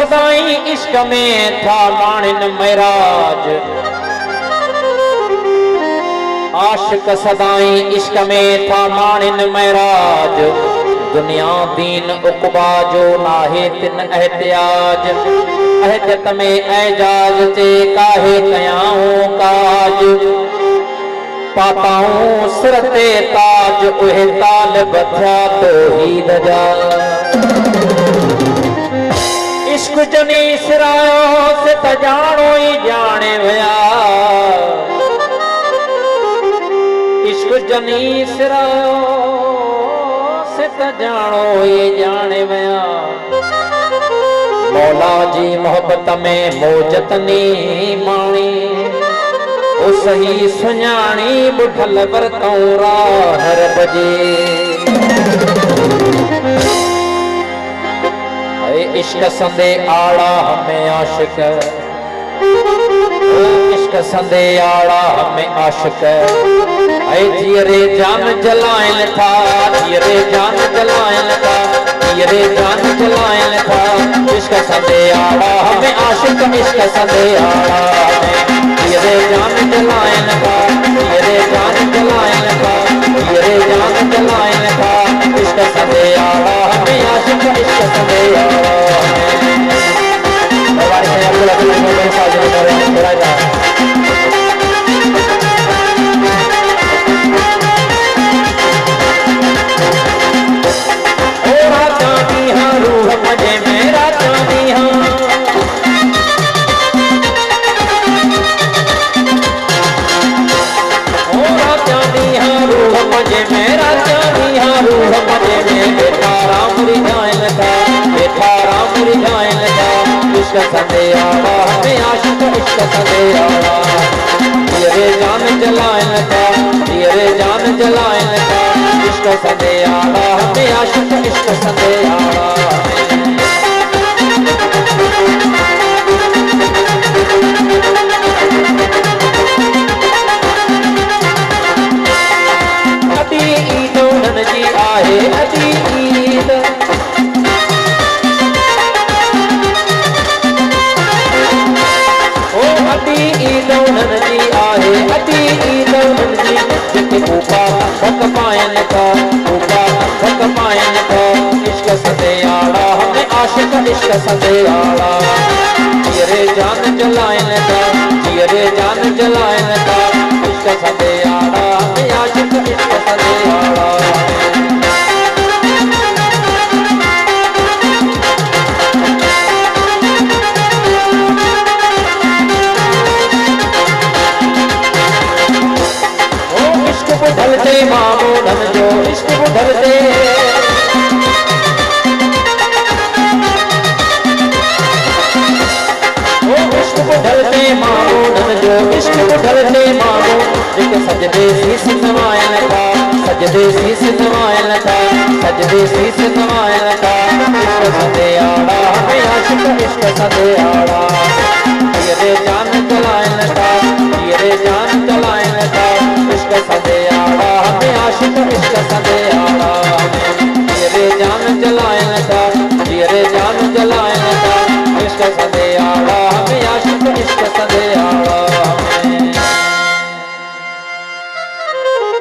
सदाई इश्क में था मानिन मेराज, आशिक सदाई इश्क में था मानिन मेराज, दुनिया दीन उकबा जो नाहे तिन एहतियाज, अहजत में एजाज चे काहे कयाऊं काज, पाताऊं सिरते ताज उहे तालिब थिया तौहीद जा। इश्क जनी सिरायो से त जानो ही जाने वया, इश्क जनी सिरायो से त जानो ही जाने वया, मौला जी मोहब्बत में मौजतनी माणी, ओ सही सुञाणी बुढ़ल वरतों राह बजे। इश्क संदे आड़ा हमें आशिक, इश्क संदे आड़ा हमें आशिक, जियरे जान जलाएं था, जियरे जान जलाएं था, जियरे जान जलाएं था, इश्क संदे आड़ा हमें आशिक, इश्क संदे आड़ा हमें जियरे जान जलाएं था, जियरे जान जलाएं था, जियरे जान जलाएं था, इश्क संदे आड़ा हमें आशिक, इश्क संदे आड़ा हमें। भगवान से आपको लगता है मेरे साथ जो कर मेरा जा ओरा चांदी हाँ रूह मजे मेरा चांदी हाँ, ओरा चांदी हाँ रूह मजे मेरा चांदी हाँ, रूह मजे में बेटा राम रिझाएं था, बेटा राम रिझाएं था, इश्क संदे आड़ा हमें आशिक, इश्क संदे आड़ा, जियरे जान जलाएं था, जियरे जान जलाएं था, इश्क संदे आड़ा हमें आशिक, इश्क संदे आड़ा अदी ईद उन्हनि जी आहे, अदी ईद अदी ईद उन्हनि जी आहे, अदी ईद उन्हनि जी, जेके ऊपा भक पायन था, ऊपा भक पायन था, इश्क संदे आड़ा हमें आशिक, इश्क संदे आड़ा, जियरे जान जलाएं था, जियरे जान जलाएं था, इश्क संदे आड़ा हमें आशिक, इश्क संदे आड़ा बुढ़लते मामो धन जो, इश्क बुढ़लते ओ इश्क बुढ़लते मामो धन जो, इश्क बुढ़लते मामो, जेके सजदे शीस नवायन था, सजदे शीस नवायन था, सजदे शीस नवायन था, इश्क संदे आड़ा हमें आशिक, इश्क संदे आड़ा, जियरे जान जलाएं था, जियरे जान जलाएं था, इश्क संदे आड़ा हमें आशिक, इश्क संदे आड़ा, जियरे जान जलाएं